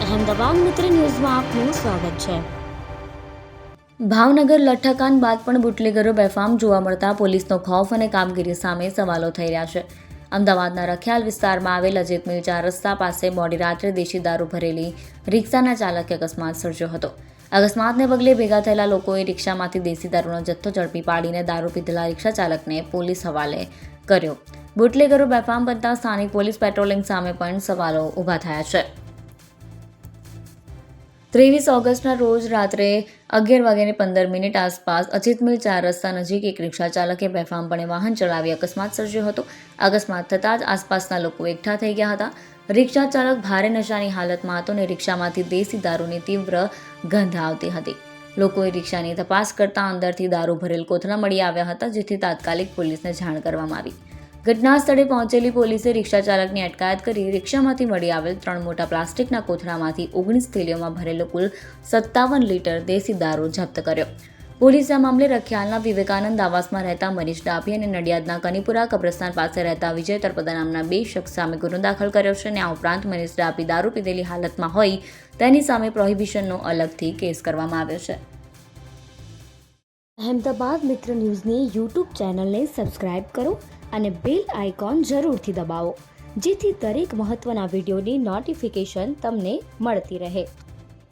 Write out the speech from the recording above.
અહેમદાબાદ મિત્ર ન્યૂઝમાં આપનું સ્વાગત છે। ભાવનગર લઠ્ઠાકાંડ બાદ પણ બુટલેગરો બેફામ જોવા મળતા પોલીસનો ખૌફ અને કામગીરી સામે સવાલો થઈ રહ્યા છે। અમદાવાદના રખિયાલ વિસ્તારમાં આવેલ અજીત મિલ 4 રસ્તા પાસે મોડી રાત્રે દેશી દારૂ ભરેલી રિક્ષાના ચાલકે અકસ્માત સર્જ્યો હતો। અકસ્માતને પગલે ભેગા થયેલા લોકોએ રિક્ષામાંથી દેશી દારૂનો જથ્થો ઝડપી પાડીને દારૂ પીધેલા રિક્ષા ચાલકને પોલીસ હવાલે કર્યો। બુટલેગરો બેફામ બનતા સ્થાનિક પોલીસ પેટ્રોલિંગ સામે પણ સવાલો ઊભા થયા છે। 23 ઓગસ્ટના રોજ રાત્રે 11:15 આસપાસ અજીત મિલ 4 રસ્તા નજીક એક રિક્ષા ચાલકે બેફામપણે વાહન ચલાવી અકસ્માત સર્જ્યો હતો। અકસ્માત થતાં જ આસપાસના લોકો એકઠા થઈ ગયા હતા। રિક્ષા ચાલક ભારે નશાની હાલતમાં હતો અને રિક્ષામાંથી દેશી દારૂની તીવ્ર ગંધ આવતી હતી। લોકોએ રિક્ષાની તપાસ કરતા અંદરથી દારૂ ભરેલ કોથળા મળી આવ્યા હતા, જેથી તાત્કાલિક પોલીસને જાણ કરવામાં આવી। ઘટના સ્થળે પહોંચેલી પોલીસે રિક્ષા ચાલકની અટકાયત કરી રિક્ષામાંથી મળી આવેલ 3 મોટા પ્લાસ્ટિકના કોથળામાંથી 19 થેલીઓમાં ભરેલો કુલ 57 લીટર દેશી દારૂ જપ્ત કર્યો। પોલીસે આ મામલે રખિયાલના વિવેકાનંદ આવાસમાં રહેતા મનીષ ડાભી અને નડિયાદના કનીપુરા કબ્રસ્તાન પાસે રહેતા વિજય તળપદા નામના 2 શખ્સ સામે ગુનો દાખલ કર્યો છે અને આ ઉપરાંત મનીષ ડાભી દારૂ પીધેલી હાલતમાં હોય તેની સામે પ્રોહિબિશનનો અલગથી કેસ કરવામાં આવ્યો છે। અહેમદાબાદ મિત્ર ન્યૂઝની યુટ્યુબ ચેનલને સબસ્ક્રાઇબ કરો અને બેલ આઇકોન જરૂરથી દબાવો, જેથી દરેક મહત્ત્વના વિડીયોની નોટિફિકેશન તમને મળતી રહે।